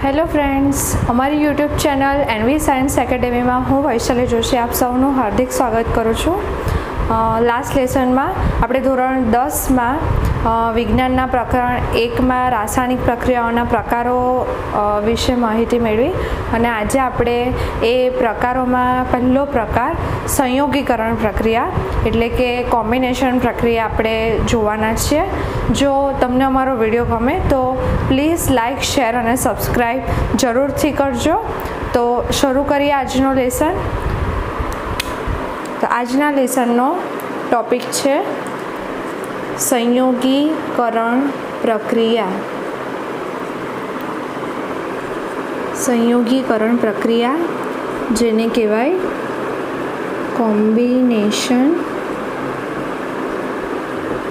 Hello friends, हमारी YouTube channel NV science academy में हूँ वैशाली जोशी आप सबનું हार्दिक स्वागत करूँ छूँ। लास्ट लेसन में આપણે ધોરણ 10 में विज्ञानना प्रकरण 1 में रासायनिक प्रक्रियाओना प्रकारो विषे माहिती मेळवी अने आजे आपणे ए प्रकारों में पहलो प्रकार संयोगीकरण प्रक्रिया एटले के कॉम्बिनेशन प्रक्रिया आपणे जोवाना छे। जो तमने अमारो विडियो गमे तो प्लीज़ लाइक शेर और सब्सक्राइब जरूर थी करजो। तो शुरू करिए आजनो लेसन। तो आजना लेसननो टॉपिक है संयोगीकरण प्रक्रिया। संयोगीकरण प्रक्रिया जेने कहेवाय कॉम्बिनेशन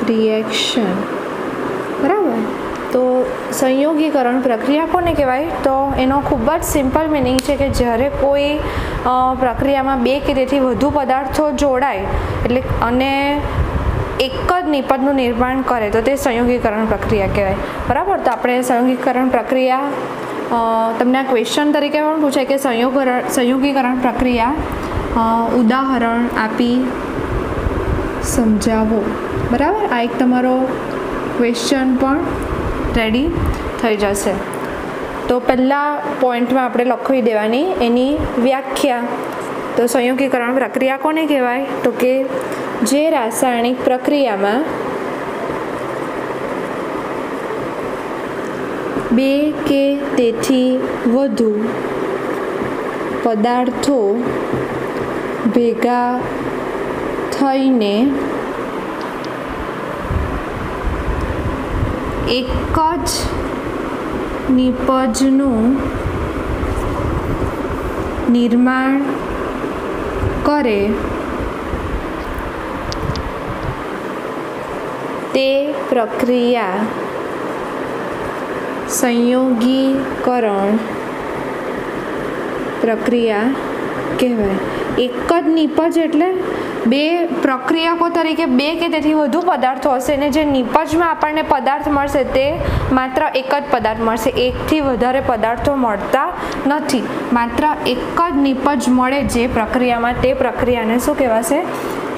रिएक्शन, बराबर। तो संयोगीकरण प्रक्रिया कोने कहेवाय तो एनो खूब ज सिंपल मीनिंग है कि જ્યારે कोई प्रक्रिया में बे के तेथी वधु पदार्थों जोड़ाय एटले अने एक ज निपजનું निर्माण करे तो ते संयोगीकरण प्रक्रिया कहेवाय, बराबर। तो आपणे संयोगीकरण प्रक्रिया तमने क्वेश्चन तरीके पण पूछाय कि संयोगीकरण प्रक्रिया उदाहरण आपी समजावो, बराबर। आ एक तमारो क्वेश्चन पण रेडी थई जशे। तो पहला पॉइंट में आपणे लखवी देवानी एनी व्याख्या। तो संयोगीकरण प्रक्रिया कोने कहेवाय तो कि जे रासायनिक प्रक्रिया में बे के तेथी वधु पदार्थों भेगा थईने एक ज निपजનું निर्माण करे ते प्रक्रिया संयोगीकरण प्रक्रिया कहेवाय। एक ज निपज एटले बे प्रक्रियको तरीके बे के तेथी वधु पदार्थों हशे ने जे निपज में आपणे पदार्थ मळशे ते मात्र एक ज पदार्थ मळशे, एक थी वधारे पदार्थों मळता नथी। मात्र एक ज निपज मळे जे प्रक्रिया में ते प्रक्रियाने शुं कहेवाशे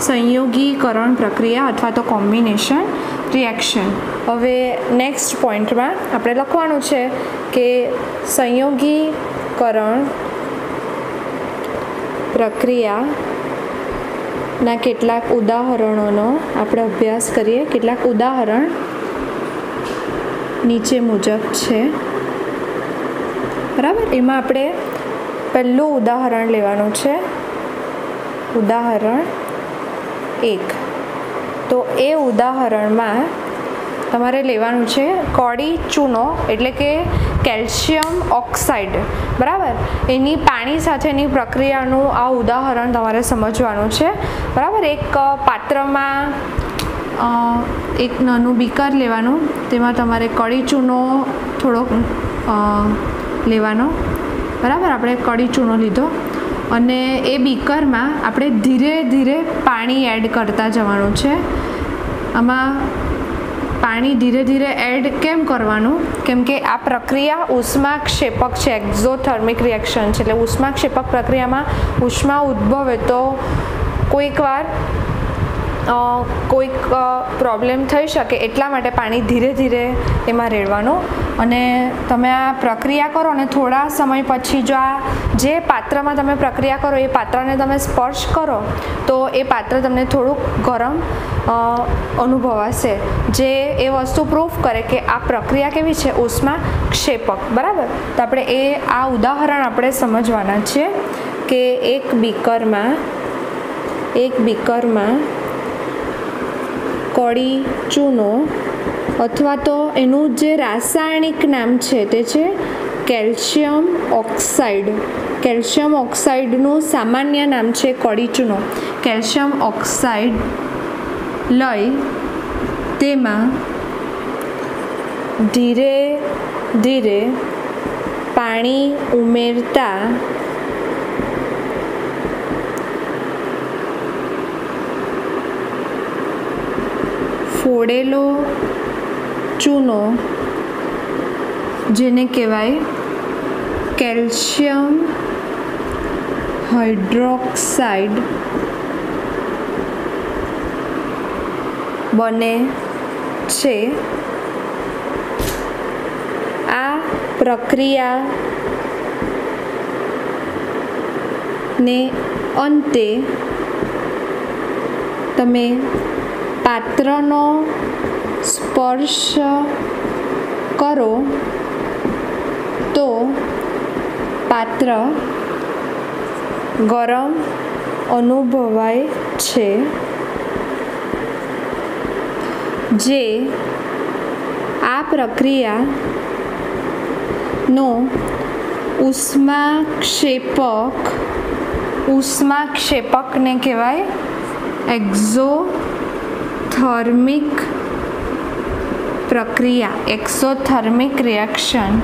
संयोगीकरण प्रक्रिया अथवा तो कॉम्बिनेशन रिएक्शन। हवे नेक्स्ट पॉइंट में आपणे लखवानुं छे कि संयोगीकरण प्रक्रिया ना केटलाक उदाहरणोनो आपणे अभ्यास करीए। केटलाक उदाहरण नीचे मुजब छे, बराबर। एमां आपणे पहलुं उदाहरण लेवानुं छे, उदाहरण 1। तो ए उदाहरण में तमारे लेवानुं छे कड़ी चूनो एटले के केल्शियम ऑक्साइड, बराबर। एनी पाणी साथेनी प्रक्रियानुं आ उदाहरण तमारे समजवानुं छे, बराबर। एक पात्र में एक नानुं बीकर लेवानुं, तेमां तमारे कड़ी चूनो थोड़ो लेवानो, बराबर। आपणे कड़ी चूनो लीधो अने ए बीकर में आपणे धीरे धीरे पाणी एड करता जवानुं छे। आमां पाणी धीरे धीरे एड केम करवानुं केम के आ प्रक्रिया उष्माक्षेपक छे, एक्सोथर्मिक रिएक्शन छे। एटले उष्माक्षेपक प्रक्रिया में उष्मा उद्भवे तो कोईक वार कोईक प्रॉब्लम थई शके एटला माटे पाणी धीरे धीरे एमां रेड़वानुं। अने तमे आ प्रक्रिया करो ने थोड़ा समय पछी जो आ जे पात्र में तमे प्रक्रिया करो ए पात्रने तमे स्पर्श करो तो ए पात्र तमने थोड़ुं गरम अनुभवाशे, जे ए वस्तु प्रूफ करे कि आ प्रक्रिया केवी छे उष्माक्षेपक, बराबर। तो आपणे ए आ उदाहरण आपणे समजवाना छे कि एक बीकर में कड़ी चूनो अथवा तो एनु जे रासायनिक नाम छे ते छे केल्शियम ऑक्साइड। केल्शियम ऑक्साइडनु सामान्य नाम छे कड़ी चूनो। केल्शियम ऑक्साइड लई तेमां धीरे धीरे पाणी उमेरता फोड़ेलो चूनो जेने कहेवाय કેલ્શિયમ હાઇડ્રોક્સાઇડ બને છે. આ પ્રક્રિયાને અંતે તમે પાત્રનો સ્પર્શ કરો તો પાત્ર ગરમ અનુભવાય છે, જે આ પ્રક્રિયાનો ઉષ્માક્ષેપકને કહેવાય એક્ઝોથર્મિક પ્રક્રિયા, એક્ઝોથર્મિક રિએક્શન.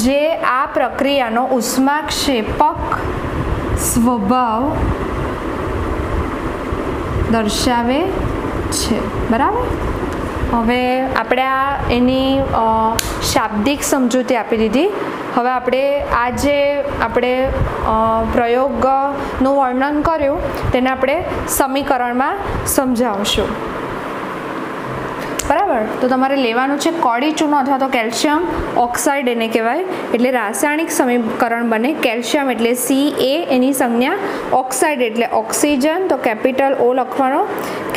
જે આ પ્રક્રિયાનો ઉષ્માક્ષેપક સ્વભાવ દર્શાવે છે. બરાબર. હવે આપણે એની શાબ્દિક સમજૂતી આપી દીધી. હવે આપણે આ જે આપણે પ્રયોગનું વર્ણન કર્યું તેને આપણે સમીકરણમાં સમજાવશું. બરાબર. તો તમારે લેવાનું છે કોળી ચૂનો અથવા તો કેલ્શિયમ ઓક્સાઇડ એને કહેવાય. એટલે રાસાયણિક સમીકરણ બને. કેલ્શિયમ એટલે Ca, એની સંજ્ઞા ઓક્સાઇડ એટલે ઓક્સિજન, તો કેપિટલ O લખવાનો,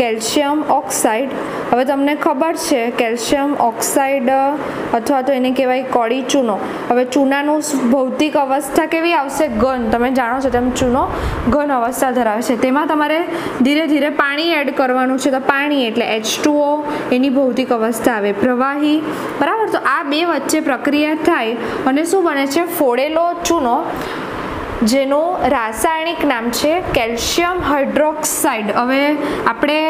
કેલ્શિયમ ઓક્સાઇડ. હવે તમને ખબર છે કેલ્શિયમ ઓક્સાઇડ અથવા તો એને કહેવાય કોળી ચૂનો. હવે ચૂનાનું ભૌતિક અવસ્થા કેવી આવશે? ઘન. તમે જાણો છો તેમ ચૂનો ઘન અવસ્થા ધરાવે છે. તેમાં તમારે ધીરે ધીરે પાણી એડ કરવાનું છે. તો પાણી એટલે H2O, એની ભૌતિક અવસ્થા આવે પ્રવાહી. બરાબર. તો આ બે વચ્ચે પ્રક્રિયા થાય અને શું બને છે? ફોડેલો ચૂનો, જેનું રાસાયણિક નામ છે કેલ્શિયમ હાઇડ્રોક્સાઇડ. હવે આપણે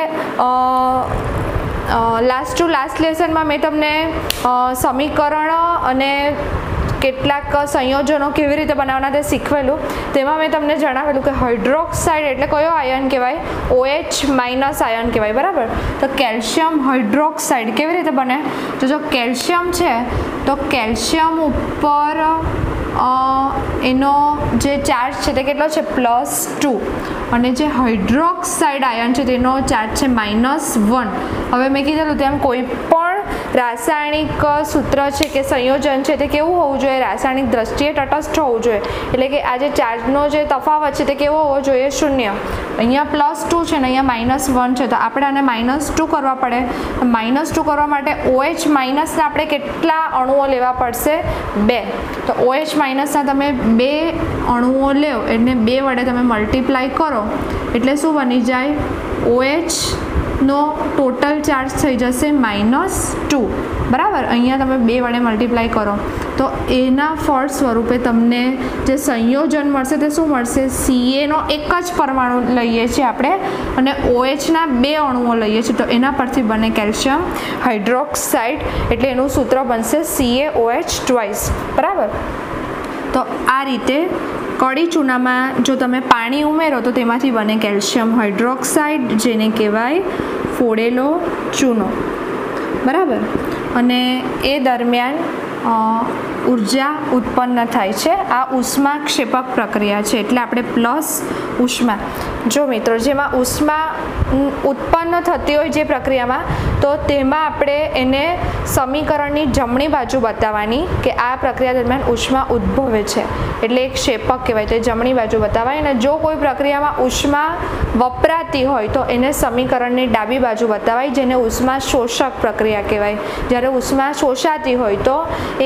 લાસ્ટ લેસનમાં મેં તમને સમીકરણ અને કેટલાક સંયોજનો કેવી રીતે બનાવવાના તે શીખવેલું. તેમાં મેં તમને જણાવેલું કે હાઇડ્રોક્સાઇડ એટલે કયો આયન કહેવાય? OH- આયન કહેવાય. બરાબર. તો કેલ્શિયમ હાઇડ્રોક્સાઇડ કેવી રીતે બને? તો જો કેલ્શિયમ છે તો કેલ્શિયમ ઉપર એનો જે ચાર્જ છે તે કેટલો છે? +2. અને જે હાઇડ્રોક્સાઇડ આયન છે તેનો ચાર્જ છે -1. હવે મેં કીધેલું તેમ કોઈ પણ રાસાયણિક સૂત્ર છે કે સંયોજન છે તે કેવું હોવું જોઈએ? રાસાયણિક દ્રષ્ટિએ તટસ્થ હોવું જોઈએ. એટલે કે આ જે ચાર્જનો જે તફાવત છે તે કેવો હોવો જોઈએ? 0. અહીંયા +2 છે ને અહીંયા -1 છે, તો આપણે આને -2 કરવા પડે. -2 કરવા માટે OH- ને આપણે કેટલા અણુઓ લેવા પડશે? 2. તો OH- ના તમે 2 અણુઓ લો એટલે 2 વડે તમે મલ્ટીપ્લાય કરો એટલે શું બની જાય? OH નો ટોટલ ચાર્જ થઈ જશે -2. બરાબર. અહીંયા તમે 2 વડે મલ્ટીપ્લાય કરો તો એના ફળ સ્વરૂપે તમને જે સંયોજન મળશે તે શું મળશે? Ca નો એક જ પરમાણુ લઈએ છીએ આપણે અને OH ના 2 અણુઓ લઈએ છીએ, તો એના પરથી બને કેલ્શિયમ હાઇડ્રોક્સાઇડ. એટલે એનું સૂત્ર બનશે CaOH2. બરાબર. તો આ રીતે કળી ચૂનામાં જો તમે પાણી ઉમેરો તો તેમાંથી બને કેલ્શિયમ હાઇડ્રોક્સાઇડ, જેને કહેવાય ફોડેલો ચૂનો. બરાબર. અને એ દરમિયાન ઉર્જા ઉત્પન્ન થાય છે. આ ઉષ્માક્ષેપક પ્રક્રિયા છે એટલે આપણે પ્લસ ઉષ્મા. જો મિત્રો, જેમાં ઉષ્મા ઉત્પન્ન થતી હોય જે પ્રક્રિયામાં, તો તેમાં આપણે એને સમીકરણની જમણી બાજુ બતાવવાની કે આ પ્રક્રિયા દરમિયાન ઉષ્મા ઉદ્ભવે છે, એટલે એક ક્ષેપક કહેવાય. તો એ જમણી બાજુ બતાવાય. અને જો કોઈ પ્રક્રિયામાં ઉષ્મા વપરાતી હોય તો એને સમીકરણની ડાબી બાજુ બતાવાય, જેને ઉષ્મા શોષક પ્રક્રિયા કહેવાય. જ્યારે ઉષ્મા શોષાતી હોય તો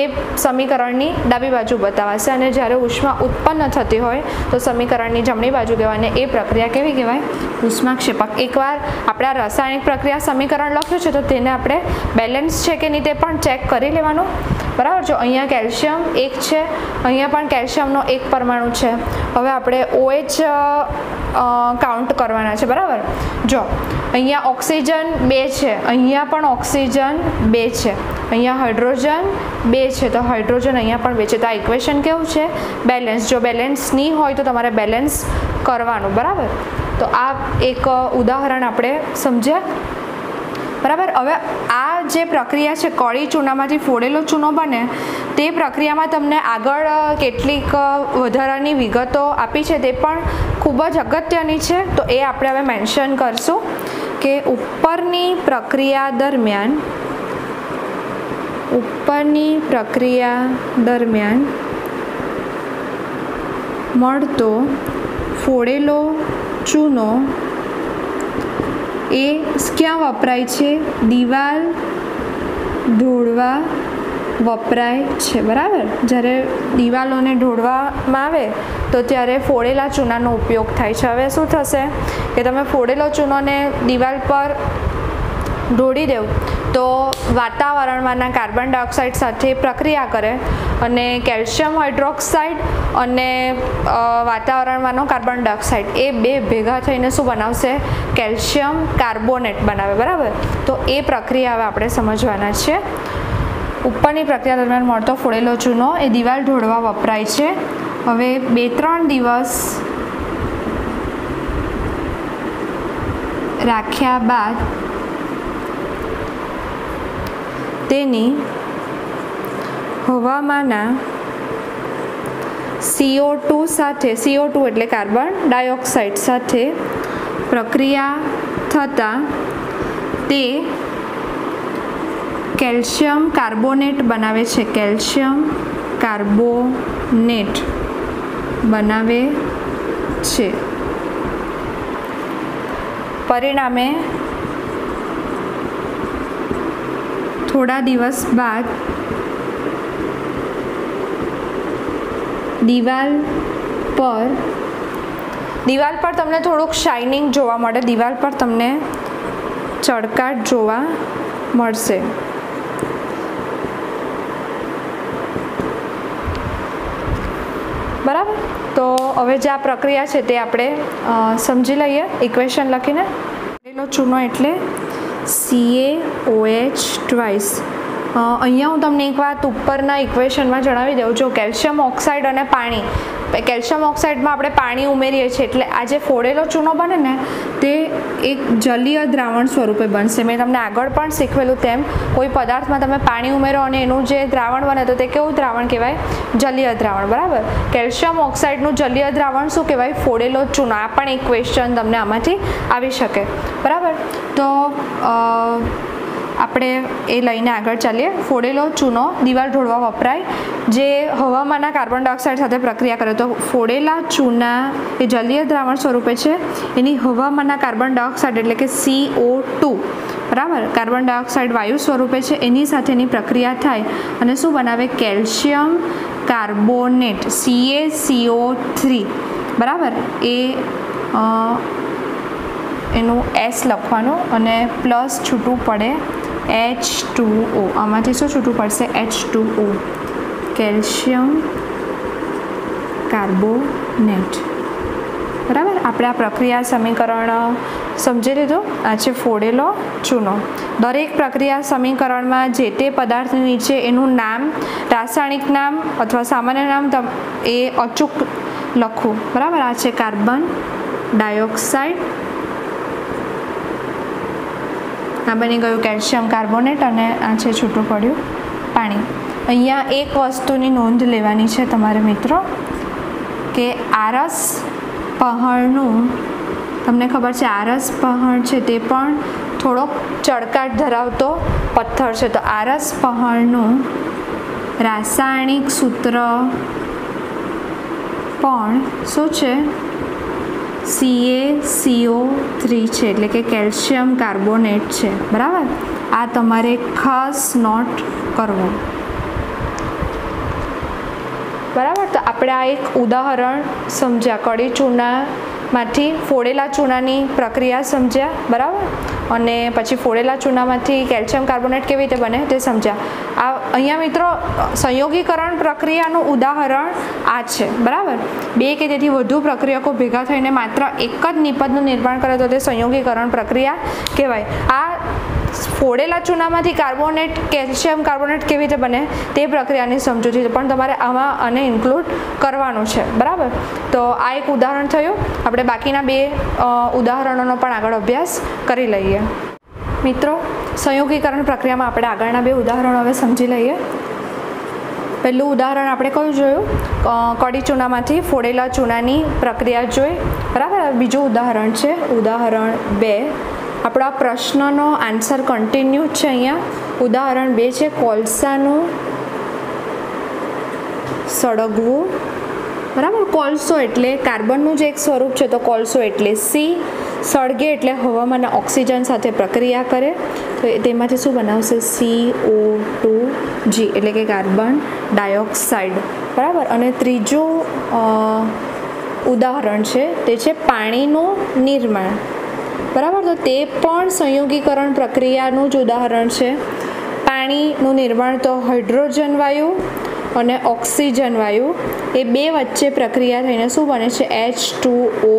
એ સમીકરણની ડાબી બાજુ બતાવાશે, અને જ્યારે ઉષ્મા ઉત્પન્ન થતી હોય તો સમીકરણની જમણી બાજુ કહેવાય. એ પ્રક્રિયા કેવી કહેવાય? ઉષ્માક્ષેપક. એકવાર આપણે આ રાસાયણિક પ્રક્રિયા સમીકરણ લખ્યું છે તો તેને આપણે બેલેન્સ છે કે નહીં તે પણ ચેક કરી લેવાનું. બરાબર. જો અહીંયા કેલ્શિયમ 1 છે, અહીંયા પણ કેલ્શિયમનો 1 પરમાણુ છે. હવે આપણે OH કાઉન્ટ કરવાના છે. બરાબર. જો અહીંયા ઓક્સિજન 2 છે, અહીંયા પણ ઓક્સિજન 2 છે, અહીંયા હાઇડ્રોજન 2 છે, તો હાઇડ્રોજન અહીંયા પણ 2 છે. તો આ ઇક્વેશન કેવું છે? બેલેન્સ. જો બેલેન્સ નહીં હોય તો તમારે બેલેન્સ કરવાનું. બરાબર. તો આ એક ઉદાહરણ આપણે સમજ્યા. બરાબર. હવે આ જે પ્રક્રિયા છે કળી ચૂનામાંથી ફોડેલો ચૂનો બને તે પ્રક્રિયામાં તમને આગળ કેટલીક વધારાની વિગતો આપી છે તે પણ ખૂબ જ અગત્યની છે, તો એ આપણે હવે મેન્શન કરશું કે ઉપરની પ્રક્રિયા દરમિયાન મળતો ફોડેલો ચૂનો એ ક્યાં વપરાય છે? દિવાલ ઢોળવા વપરાય છે. બરાબર. જ્યારે દિવાલોને ઢોળવામાં આવે તો ત્યારે ફોડેલા ચૂનાનો ઉપયોગ થાય છે. હવે શું થશે કે તમે ફોડેલો ચૂનોને દિવાલ પર ઢોળી દેવ તો વાતાવરણમાંના કાર્બન ડાયોક્સાઇડ સાથે પ્રક્રિયા કરે અને કેલ્શિયમ હાઇડ્રોક્સાઇડ અને વાતાવરણમાંનો કાર્બન ડાયોક્સાઇડ એ બે ભેગા થઈને શું બનાવશે? કેલ્શિયમ કાર્બોનેટ બનાવે. બરાબર. તો એ પ્રક્રિયા હવે આપણે સમજવાના છે. ઉપરની પ્રક્રિયા દરમિયાન મળતો ફોડેલો ચૂનો એ દિવાલ ઢોળવા વપરાય છે. હવે 2-3 દિવસ રાખ્યા બાદ તેની હવામાંના CO2 સાથે, CO2 એટલે કાર્બન ડાયોક્સાઇડ સાથે પ્રક્રિયા થતાં તે કેલ્શિયમ કાર્બોનેટ બનાવે છે. કેલ્શિયમ કાર્બોનેટ બનાવે છે. પરિણામે થોડા દિવસ બાદ દિવાલ પર તમને થોડુંક શાઇનિંગ જોવા મળે, દિવાલ પર તમને ચળકાટ જોવા મળશે. બરાબર. તો હવે જે આ પ્રક્રિયા છે તે આપણે સમજી લઈએ ઇક્વેશન લખીને. ફોડેલો ચૂનો એટલે CaOH2. અહીંયા હું તમને એક વાત ઉપરના ઇક્વેશનમાં જણાવી દઉં છું. કેલ્શિયમ ઓક્સાઇડ અને પાણી, કેલ્શિયમ ઓક્સાઇડમાં આપણે પાણી ઉમેરીએ છીએ એટલે આ જે ફોડેલો ચૂનો બને ને તે એક જલીય દ્રાવણ સ્વરૂપે બનશે. મેં તમને આગળ પણ શીખવેલું તેમ કોઈ પદાર્થમાં તમે પાણી ઉમેરો અને એનું જે દ્રાવણ બને તો તે કેવું દ્રાવણ કહેવાય? જલીય દ્રાવણ. બરાબર. કેલ્શિયમ ઓક્સાઇડનું જલીય દ્રાવણ શું કહેવાય? ફોડેલો ચૂનો. આ પણ એક ક્વેશ્ચન તમને આમાંથી આવી શકે. બરાબર. તો આપણે એ લઈને આગળ ચાલીએ. ફોડેલો ચૂનો દિવાલ ઢોળવા વપરાય, જે હવામાંના કાર્બન ડાયોક્સાઇડ સાથે પ્રક્રિયા કરે. તો ફોડેલા ચૂના એ જલીય દ્રાવણ સ્વરૂપે છે, એની હવામાંના કાર્બન ડાયોક્સાઇડ એટલે કે CO2, બરાબર, કાર્બન ડાયોક્સાઇડ વાયુ સ્વરૂપે છે, એની સાથેની પ્રક્રિયા થાય અને શું બનાવે? Calcium carbonate, CaCO3. બરાબર. એનું S લખવાનું અને પ્લસ છૂટું પડે H2O. આમાંથી શું છૂટું પડશે? H2O, calcium carbonate. બરાબર. આપણે આ પ્રક્રિયા સમીકરણ સમજી લીધું. આ છે ફોડેલો ચૂનો. દરેક પ્રક્રિયા સમીકરણમાં જે તે પદાર્થ નીચે એનું નામ, રાસાયણિક નામ અથવા સામાન્ય નામ એ અચૂક લખવું. બરાબર. આ છે કાર્બન ડાયોક્સાઇડ, આ બની ગયું કેલ્શિયમ કાર્બોનેટ અને આ છે છૂટું પડ્યું પાણી. અહીંયા એક વસ્તુની નોંધ લેવાની છે તમારે મિત્રો કે આરસ પહાડનું, તમને ખબર છે આરસ પહાડ છે તે પણ થોડોક ચળકાટ ધરાવતો પથ્થર છે. તો આરસ પહાડનું રાસાયણિક સૂત્ર પણ શું છે? CaCO3 છે, એટલે કે કેલ્શિયમ કાર્બોનેટ છે. બરાબર. આ તમારે ખાસ નોટ કરવું. બરાબર. તો આપણે આ એક ઉદાહરણ સમજ્યા, કળી ચૂનામાંથી ફોડેલા ચૂનાની પ્રક્રિયા સમજ્યા. બરાબર. અને પછી ફોડેલા ચૂનામાંથી કેલ્શિયમ કાર્બોનેટ કેવી રીતે બને તે સમજ્યા. આ અહીંયા મિત્રો સંયોગીકરણ પ્રક્રિયાનું ઉદાહરણ આ છે. બરાબર. 2 કે તેથી વધુ પ્રક્રિયકો ભેગા થઈને માત્ર એક જ નિપજનું નિર્માણ કરે તો તે સંયોગીકરણ પ્રક્રિયા કહેવાય. આ ફોડેલા ચૂનામાંથી કાર્બોનેટ, કેલ્શિયમ કાર્બોનેટ કેવી રીતે બને તે પ્રક્રિયાની સમજૂતી છે, પણ તમારે આમાં આને ઇન્ક્લુડ કરવાનું છે. બરાબર. તો આ એક ઉદાહરણ થયું. આપણે બાકીના 2 ઉદાહરણોનો પણ આગળ અભ્યાસ કરી લઈએ. મિત્રો, સંયોગીકરણ પ્રક્રિયામાં આપણે આગળના બે ઉદાહરણો હવે સમજી લઈએ. પહેલું ઉદાહરણ આપણે કયું જોયું? કડી ચૂનામાંથી ફોડેલા ચૂનાની પ્રક્રિયા જોઈ, બરાબર. બીજું ઉદાહરણ છે ઉદાહરણ 2. આપણા પ્રશ્નનો આન્સર કન્ટિન્યુ છે અહીંયા. ઉદાહરણ 2 છે કોલસાનું સળગવું, બરાબર. કોલસો એટલે કાર્બનનું જે એક સ્વરૂપ છે, તો કોલસો એટલે સી. સળગે એટલે હવામાન ઓક્સિજન સાથે પ્રક્રિયા કરે, તો તેમાંથી શું બનાવશે? CO2G એટલે કે કાર્બન ડાયોક્સાઇડ, બરાબર. અને ત્રીજું ઉદાહરણ છે તે છે પાણીનું નિર્માણ, બરાબર. તો તે પણ સંયોગીકરણ પ્રક્રિયાનું જ ઉદાહરણ છે. પાણીનું નિર્માણ તો હાઇડ્રોજન વાયુ અને ઓક્સિજન વાયુ એ બે વચ્ચે પ્રક્રિયા થઈને શું બને છે? H2O.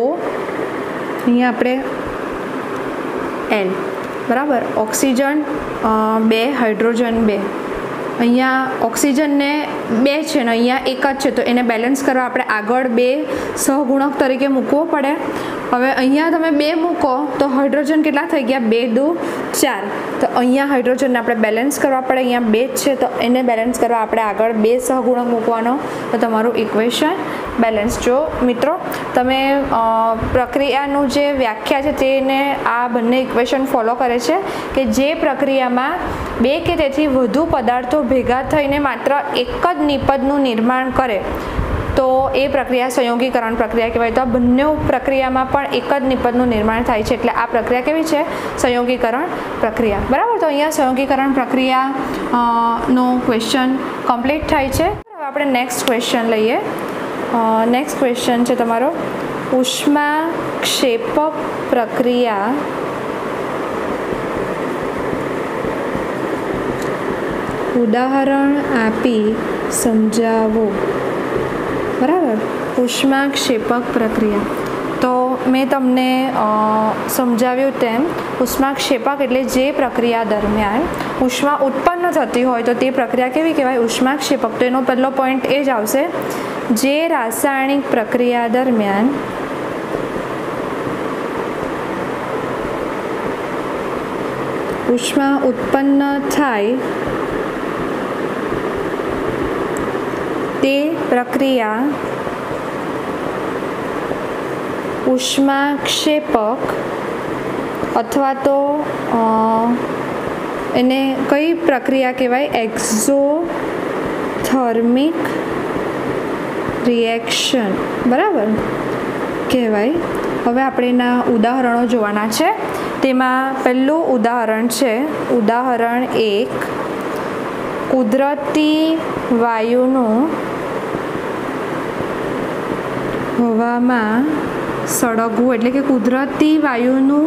અહીંયા આપણે L, બરાબર. Oxygen 2, hydrogen 2. અહીંયા ઓક્સિજનને 2 છે ને અહીંયા 1 જ છે, તો એને બેલેન્સ કરવા આપણે આગળ 2 સહગુણક તરીકે મૂકવો પડે. હવે અહીંયા તમે 2 મૂકો તો હાઇડ્રોજન કેટલા થઈ ગયા? 2 દુ 4. તો અહીંયા હાઇડ્રોજનને આપણે બેલેન્સ કરવા પડે. અહીંયા 2 છે તો એને બેલેન્સ કરવા આપણે આગળ 2 સહગુણક મૂકવાનો, તો તમારું ઇક્વેશન બેલેન્સ. જો મિત્રો તમે પ્રક્રિયાનું જે વ્યાખ્યા છે તેને આ બંને ઇક્વેશન ફોલો કરે છે કે જે પ્રક્રિયામાં 2 કે તેથી વધુ પદાર્થો ભેગા થઈને માત્ર એક જ નિપજનું નિર્માણ કરે તો એ પ્રક્રિયા સંયોગીકરણ પ્રક્રિયા કહેવાય. તો આ બંને પ્રક્રિયામાં પણ એક જ નિપજનું નિર્માણ થાય છે, એટલે આ પ્રક્રિયા કેવી છે? સંયોગીકરણ પ્રક્રિયા, બરાબર. તો અહીંયા સંયોગીકરણ પ્રક્રિયાનો ક્વેશ્ચન કમ્પ્લીટ થાય છે. હવે આપણે નેક્સ્ટ ક્વેશ્ચન લઈએ. નેક્સ્ટ ક્વેશ્ચન છે તમારો ઉષ્માક્ષેપક પ્રક્રિયા ઉદાહરણ આપી સમજાવો, બરાબર. ઉષ્માક્ષેપક પ્રક્રિયા તો મેં તમને સમજાવ્યું તેમ ઉષ્માક્ષેપક એટલે જે પ્રક્રિયા દરમિયાન ઉષ્મા ઉત્પન્ન થતી હોય તો તે પ્રક્રિયા કેવી કહેવાય? ઉષ્માક્ષેપક. તો એનો પહેલો પોઈન્ટ એ જ આવશે, જે રાસાયણિક પ્રક્રિયા દરમિયાન ઉષ્મા ઉત્પન્ન થાય તે પ્રક્રિયા ઉષ્માક્ષેપક અથવા તો એને કઈ પ્રક્રિયા કહેવાય? એક્ઝોથર્મિક રિએક્શન, બરાબર કહેવાય. હવે આપણે એના ઉદાહરણો જોવાના છે. તેમાં પહેલું ઉદાહરણ છે ઉદાહરણ 1. કુદરતી વાયુનું હવામાં સળગવું એટલે કે કુદરતી વાયુનું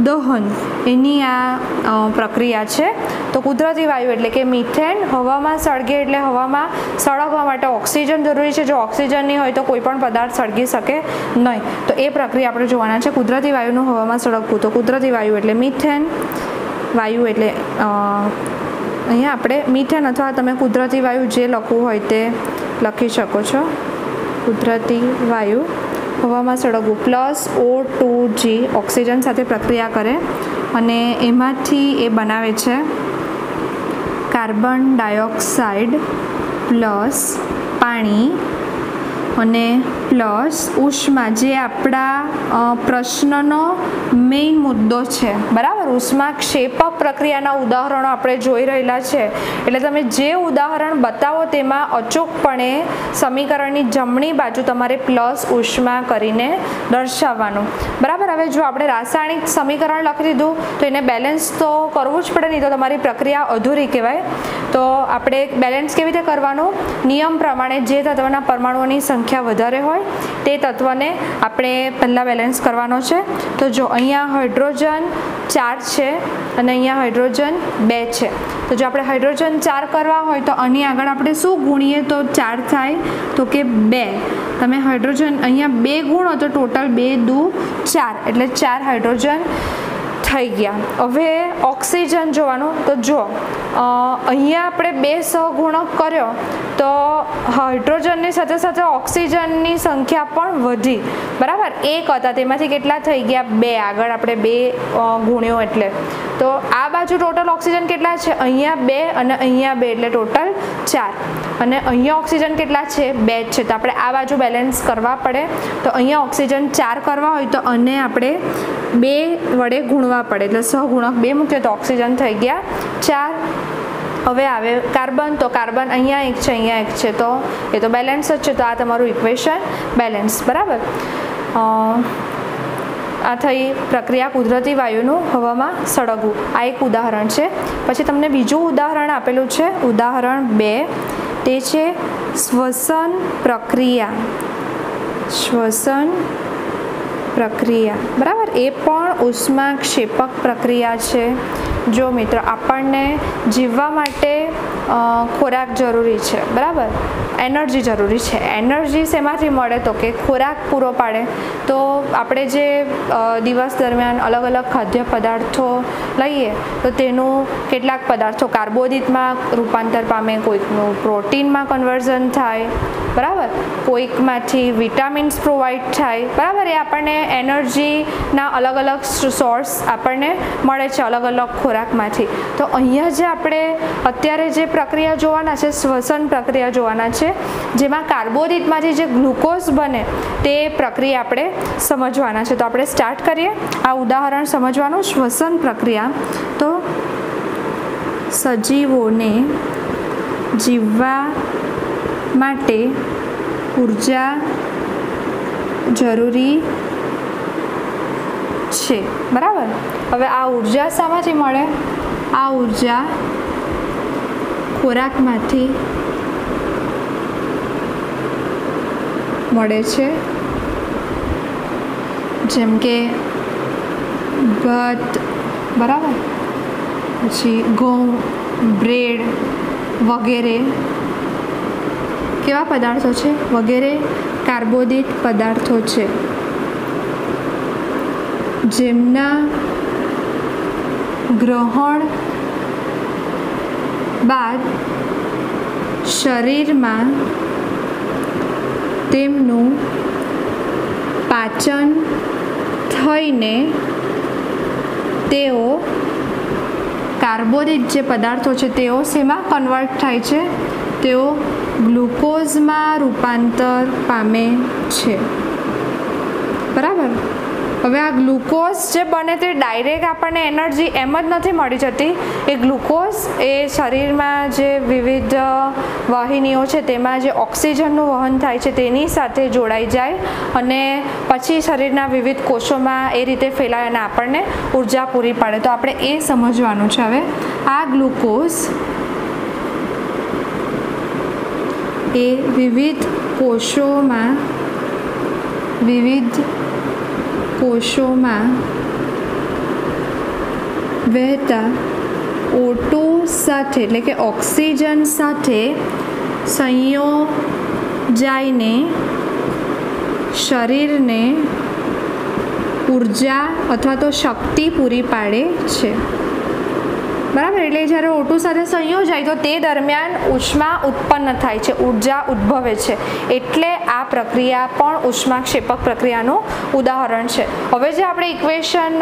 દહન, એની આ પ્રક્રિયા છે. તો કુદરતી વાયુ એટલે કે મિથેન હવામાં સળગે એટલે હવામાં સળગવા માટે ઓક્સિજન જરૂરી છે. જો ઓક્સિજન નહીં હોય તો કોઈ પણ પદાર્થ સળગી શકે નહીં. તો એ પ્રક્રિયા આપણે જોવાના છે. કુદરતી વાયુનું હવામાં સળગવું, તો કુદરતી વાયુ એટલે મિથેન વાયુ એટલે અહીંયા આપણે મિથેન અથવા તમે કુદરતી વાયુ જે લખવું હોય તે લખી શકો છો. કુદરતી વાયુ હવામાં સળગવું પ્લસ O2G ઓક્સિજન સાથે પ્રક્રિયા કરે અને એમાંથી એ બનાવે છે કાર્બન ડાયોક્સાઇડ પ્લસ પાણી અને પ્લસ ઉષ્મા, જે આપણા પ્રશ્નનો મેઇન મુદ્દો છે, બરાબર. ઉષ્માક્ષેપક પ્રક્રિયાના ઉદાહરણો આપણે જોઈ રહેલા છે, એટલે તમે જે ઉદાહરણ બતાવો તેમાં અચૂકપણે સમીકરણની જમણી બાજુ તમારે પ્લસ ઉષ્મા કરીને દર્શાવવાનું, બરાબર. હવે જો આપણે રાસાયણિક સમીકરણ લખી દીધું તો એને બેલેન્સ તો કરવું જ પડે, નહીં તો તમારી પ્રક્રિયા અધૂરી કહેવાય. તો આપણે બેલેન્સ કેવી રીતે કરવાનું? નિયમ પ્રમાણે જે તત્વના પરમાણુઓની સંખ્યા વધારે હોય તે તત્વને આપણે પહેલાં બેલેન્સ કરવાનો છે. તો જો અહીંયા હાઇડ્રોજન 4 છે અને અહીંયા હાઇડ્રોજન 2 છે. તો જો આપણે હાઇડ્રોજન 4 કરવા હોય તો આની આગળ આપણે શું ગુણીએ તો 4 થાય? તો કે 2. તમે હાઇડ્રોજન અહીંયા 2 ગુણો તો ટોટલ 2 દુ 4 એટલે 4 હાઇડ્રોજન થઈ ગયા. હવે ઓક્સિજન જોવાનું, તો જો અહીંયા આપણે 2 સહગુણક કર્યો તો હાઇડ્રોજનની સાથે સાથે ઓક્સિજનની સંખ્યા પણ વધી, બરાબર. 1 હતા તેમાંથી કેટલા થઈ ગયા? 2. આગળ આપણે 2 ગુણ્યો એટલે તો આ બાજુ ટોટલ ઓક્સિજન કેટલા છે? અહીંયા 2 અને અહીંયા 2 એટલે ટોટલ 4. અને અહીંયા ઓક્સિજન કેટલા છે? 2 જ છે. તો આપણે આ બાજુ બેલેન્સ કરવા પડે. તો અહીંયા ઓક્સિજન 4 કરવા હોય તો અને આપણે 2 વડે ગુણવા પડે, એટલે સહગુણક 2 મૂકીએ તો ઓક્સિજન થઈ ગયા 4. હવે આવે કાર્બન. તો કાર્બન અહીંયા 1 છે, અહીંયા 1 છે, તો એ તો બેલેન્સ જ છે. તો આ તમારું ઇક્વેશન બેલેન્સ, બરાબર. આ થઈ પ્રક્રિયા કુદરતી વાયુનું હવામાં સળગવું. આ એક ઉદાહરણ છે. પછી તમને બીજું ઉદાહરણ આપેલું છે, ઉદાહરણ 2. તે છે શ્વસન પ્રક્રિયા. શ્વસન પ્રક્રિયા, બરાબર. એ પણ ઉષ્માક્ષેપક પ્રક્રિયા છે. જો મિત્રો, આપણને જીવવા માટે ખોરાક જરૂરી છે, બરાબર. એનર્જી જરૂરી છે. એનર્જી શેમાંથી મળે? તો કે ખોરાક પૂરો પાડે. તો આપણે જે દિવસ દરમિયાન અલગ અલગ ખાદ્ય પદાર્થો લઈએ તો તેનું કેટલાક પદાર્થો કાર્બોદિતમાં રૂપાંતર પામે, કોઈકનું પ્રોટીનમાં કન્વર્ઝન થાય, બરાબર. કોઈકમાંથી વિટામિન્સ પ્રોવાઈડ થાય, બરાબર. એ આપણને એનર્જીના અલગ અલગ સોર્સ આપણને મળે છે અલગ અલગ ખોરાકમાંથી. તો અહીંયા જે આપણે અત્યારે જે પ્રક્રિયા જોવાના છે, શ્વસન પ્રક્રિયા જોવાના છે, જેમાં કાર્બોદિતમાંથી જે ગ્લુકોઝ બને તે પ્રક્રિયા આપણે સમજવાના છે. તો આપણે સ્ટાર્ટ કરીએ આ ઉદાહરણ સમજવાનું. શ્વસન પ્રક્રિયા. તો સજીવોને જીવવા માટે ઉર્જા જરૂરી છે, બરાબર. હવે આ ઉર્જા શામાંથી મળે? આ ઉર્જા ખોરાકમાંથી મળે છે, જેમ કે ભાત, બરાબર, પછી ઘઉં, બ્રેડ વગેરે. કેવા પદાર્થો છે? વગેરે કાર્બોદિત પદાર્થો છે, જેમના ગ્રહણ બાદ શરીરમાં તેમનું પાચન થઈને તેઓ કાર્બોદિત જે પદાર્થો છે તેઓ શેમાં કન્વર્ટ થાય છે? તેઓ ગ્લુકોઝમાં રૂપાંતર પામે છે, બરાબર. હવે આ ગ્લુકોઝ જે બને તે ડાયરેક્ટ આપણને એનર્જી એમ જ નથી મળી જતી. એ ગ્લુકોઝ એ શરીરમાં જે વિવિધ વાહિનીઓ છે તેમાં જે ઓક્સિજનનું વહન થાય છે તેની સાથે જોડાઈ જાય અને પછી શરીરના વિવિધ કોષોમાં એ રીતે ફેલાય અને આપણને ઉર્જા પૂરી પાડે. તો આપણે એ સમજવાનું છે. હવે આ ગ્લુકોઝ એ વિવિધ કોષોમાં વહેતા O2 સાથે એટલે કે ઓક્સિજન સાથે સંયોજાઈને શરીરને ઉર્જા અથવા તો શક્તિ પૂરી પાડે છે, બરાબર. એટલે જ્યારે O2 સાથે સંયોજાય તો તે દરમિયાન ઉષ્મા ઉત્પન્ન થાય છે, ઉર્જા ઉદ્ભવે છે. એટલે આ પ્રક્રિયા પણ ઉષ્માક્ષેપક પ્રક્રિયાનું ઉદાહરણ છે. હવે જે આપણે ઇક્વેશન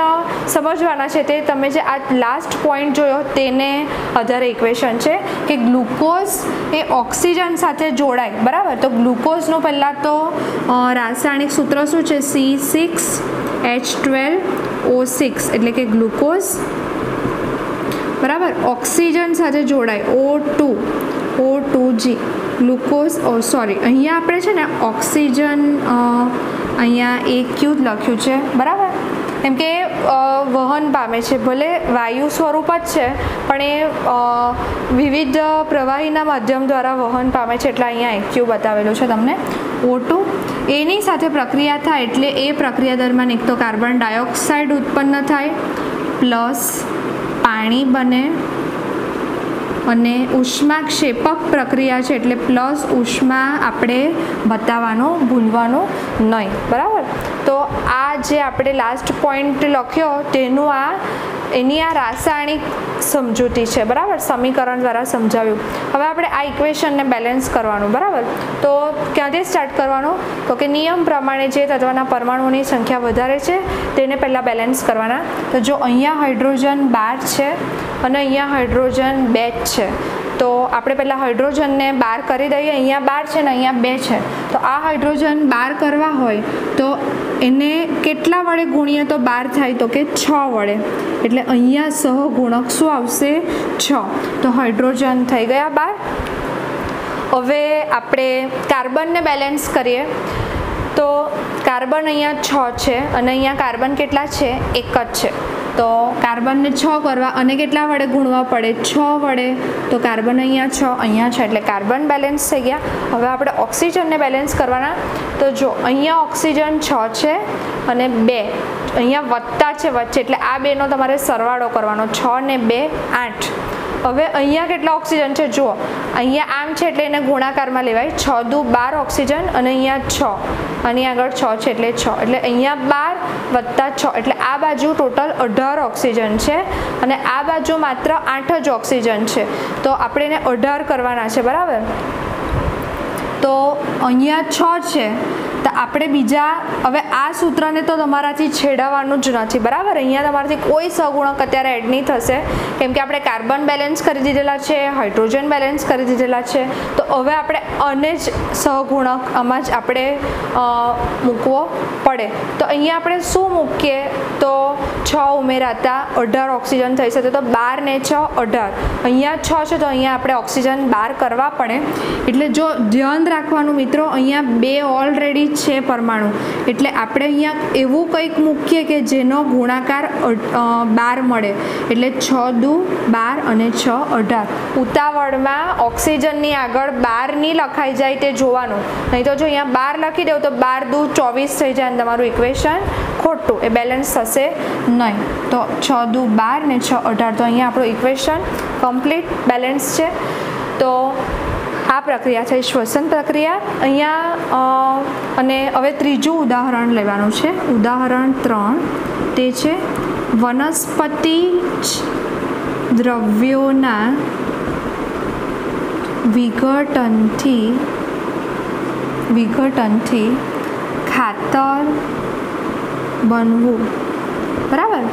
સમજવાના છે તે તમે જે આ લાસ્ટ પોઈન્ટ જોયો તેને આધારે ઇક્વેશન છે કે ગ્લુકોઝ એ ઓક્સિજન સાથે જોડાય, બરાબર. તો ગ્લુકોઝનું પહેલાં તો રાસાયણિક સૂત્ર શું છે? C6H12O6 એટલે કે ગ્લુકોઝ, બરાબર. ઓક્સિજન સાથે જોડાય O2G ગ્લુકોઝ. સોરી, અહીંયા આપણે છે ને ઓક્સિજન અહીંયા AQ જ લખ્યું છે, બરાબર. કેમ કે વહન પામે છે, ભલે વાયુ સ્વરૂપ જ છે પણ એ વિવિધ પ્રવાહીના માધ્યમ દ્વારા વહન પામે છે, એટલે અહીંયા AQ બતાવેલું છે તમને. O2 એની સાથે પ્રક્રિયા થાય એટલે એ પ્રક્રિયા દરમિયાન એક તો કાર્બન ડાયોક્સાઇડ ઉત્પન્ન થાય પ્લસ પાણી બને અને ઉષ્માક્ષેપક પ્રક્રિયા છે એટલે પ્લસ ઉષ્મા આપણે બતાવવાનું ભૂલવાનું નહીં, બરાબર. તો આ જે આપણે લાસ્ટ પોઈન્ટ લખ્યો તેનું આ એની આ રાસાયણિક સમજૂતી છે, બરાબર, સમીકરણ દ્વારા સમજાવ્યું. હવે આપણે આ ઇક્વેશનને બેલેન્સ કરવાનું, બરાબર. તો ક્યાંથી સ્ટાર્ટ કરવાનું? તો કે નિયમ પ્રમાણે જે તત્વના પરમાણુઓની સંખ્યા વધારે છે તેને પહેલાં બેલેન્સ કરવાના. તો જો અહીંયા હાઇડ્રોજન 12 છે અને અહીંયા હાઇડ્રોજન 2 છે, તો આપણે પહેલાં હાઇડ્રોજનને 12 કરી દઈએ. અહીંયા 12 છે ને અહીંયા 2 છે, તો આ હાઇડ્રોજન 12 કરવા હોય તો એને કેટલા વડે ગુણીએ તો 12 થાય? તો કે 6 વડે. એટલે અહીંયા સહગુણક શું આવશે? 6. તો હાઇડ્રોજન થઈ ગયા 12. હવે આપણે કાર્બનને બેલેન્સ કરીએ. તો કાર્બન અહીંયા 6 છે અને અહીંયા કાર્બન કેટલા છે? 1 જ છે. તો કાર્બનને 6 કરવા અને કેટલા વડે ગુણવા પડે? 6 વડે. તો કાર્બન અહીંયા 6 અહીંયા છે એટલે કાર્બન બેલેન્સ થઈ ગયા. હવે આપણે ઓક્સિજનને બેલેન્સ કરવાના. તો જો અહીંયા ઓક્સિજન 6 છે અને 2 અહીંયા વત્તા છે વચ્ચે, એટલે આ બેનો તમારે સરવાળો કરવાનો. 6 ને 2 8. હવે અહીંયા કેટલા ઓક્સિજન છે? જુઓ, અહીંયા આમ છે એટલે એને ગુણાકારમાં લેવાય. 6 દુ 12 ઓક્સિજન અને અહીંયા 6, અને આગળ 6 છે એટલે 6, એટલે અહીંયા 12 વત્તા 6, એટલે આ બાજુ ટોટલ 18 ઓક્સિજન છે અને આ બાજુ માત્ર 8 જ ઓક્સિજન છે. તો આપણે એને 18 કરવાના છે, બરાબર. તો અહીંયા 6 છે, તો આપણે બીજા, હવે આ સૂત્રને તો તમારાથી છેડવાનું જ નથી, બરાબર. અહીંયા તમારાથી કોઈ સહગુણક અત્યારે એડ નહીં થશે, કેમ કે આપણે કાર્બન બેલેન્સ કરી દીધેલા છે, હાઇડ્રોજન બેલેન્સ કરી દીધેલા છે. તો હવે આપણે અને જ સહગુણક આમાં જ આપણે મૂકવો પડે. તો અહીંયા આપણે શું મૂકીએ? તો 6 ઉમેરાતા 18 ઓક્સિજન થઈ શકે. તો 12 ને 6 18. અહીંયા 6 છે તો અહીંયા આપણે ઓક્સિજન 12 કરવા પડે. એટલે જો ધ્યાન રાખવાનું મિત્રો, અહીંયા 2 ઓલરેડી છે પરમાણુ, એટલે આપણે અહીંયા એવું કંઈક મૂકીએ કે જેનો ગુણાકાર 12 મળે. એટલે 6 દુ 12 અને 6 18. ઉતાવળમાં ઓક્સિજનની આગળ 12 નહીં લખાઈ જાય તે જોવાનું, નહીં તો જો અહીંયા 12 લખી દઉં તો 12 દુ 24 થઈ જાય અને તમારું ઇક્વેશન ખોટું, એ બેલેન્સ થશે નહીં. તો 6 દુ 12 ને 6 18. તો અહીંયા આપણું ઇક્વેશન કમ્પ્લીટ બેલેન્સ છે. તો આ પ્રક્રિયા છે શ્વસન પ્રક્રિયા. અહીંયા અને હવે ત્રીજું ઉદાહરણ લેવાનું છે, ઉદાહરણ 3. તે છે વનસ્પતિ દ્રવ્યોના વિઘટનથી ખાતર બનવું, બરાબર.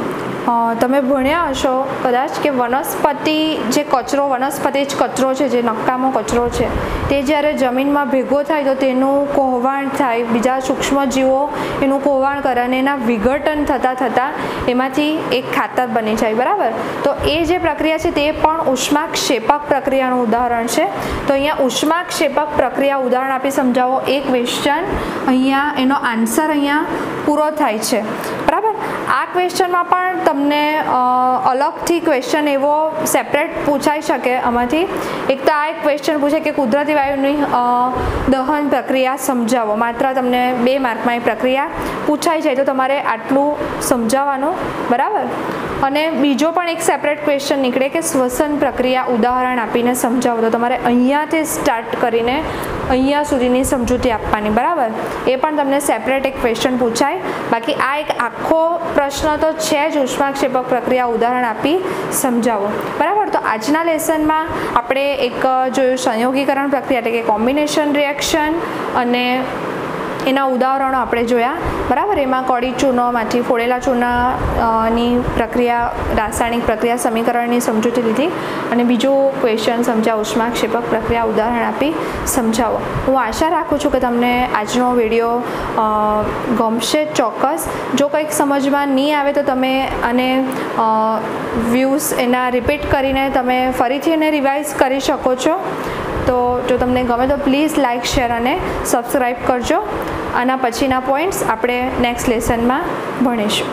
તમે ભણ્યા હશો કદાચ કે વનસ્પતિ જે કચરો, વનસ્પતિ જ કચરો છે, જે નકામો કચરો છે, તે જ્યારે જમીનમાં ભેગો થાય તો તેનું કોહવાણ થાય, બીજા સૂક્ષ્મજીવો એનું કોહવાણ કરે અને એના વિઘટન થતાં એમાંથી એક ખાતર બની જાય, બરાબર. તો એ જે પ્રક્રિયા છે તે પણ ઉષ્માક્ષેપક પ્રક્રિયાનું ઉદાહરણ છે. તો અહીંયા ઉષ્માક્ષેપક પ્રક્રિયા ઉદાહરણ આપી સમજાવો. એક ક્વેશ્ચન અહીંયા, એનો આન્સર અહીંયા પૂરો થાય છે, બરાબર. આ ક્વેશ્ચનમાં પણ તમને અલગથી ક્વેશ્ચન એવો સેપરેટ પૂછાઈ શકે આમાંથી. એક તો આ એક ક્વેશ્ચન પૂછે કે કુદરતી વાયુની દહન પ્રક્રિયા સમજાવો. માત્ર તમને 2 માર્કમાં એ પ્રક્રિયા પૂછાઈ જાય તો તમારે આટલું સમજાવવાનું, બરાબર. અને બીજો પણ એક સેપરેટ ક્વેશ્ચન નીકળે કે શ્વસન પ્રક્રિયા ઉદાહરણ આપીને સમજાવો. તો તમારે અહીંયાથી સ્ટાર્ટ કરીને અહીંયા સુધીની સમજૂતી આપવાની, બરાબર. એ પણ તમને સેપરેટ એક ક્વેશ્ચન પૂછાય. બાકી આ એક આખો પ્રશ્ન તો છે જ, ઉષ્માક્ષેપક પ્રક્રિયા ઉદાહરણ આપી સમજાવો, બરાબર. તો આજના લેસનમાં આપણે એક જોયું સંયોગીકરણ પ્રક્રિયા, એટલે કે કોમ્બિનેશન રિએક્શન, અને એના ઉદાહરણો આપણે જોયા, બરાબર. એમાં કળી ચૂર્ણોમાંથી ફોડેલા ચૂર્ણની પ્રક્રિયા, રાસાયણિક પ્રક્રિયા સમીકરણની સમજૂતી લીધી, અને બીજું ક્વેશ્ચન સમજાવો ઉષ્માક્ષેપક પ્રક્રિયા ઉદાહરણ આપી સમજાવો. હું આશા રાખું છું કે તમને આજનો વિડીયો ગમશે ચોક્કસ. જો કંઈક સમજમાં નહીં આવે તો તમે આને વ્યૂઝ એના રિપીટ કરીને તમે ફરીથી એને રિવાઇઝ કરી શકો છો. તો જો તમને ગમે તો પ્લીઝ લાઇક, શેર અને સબસ્ક્રાઈબ કરજો. આના પછીના પોઈન્ટ્સ આપણે નેક્સ્ટ લેસનમાં ભણીશું.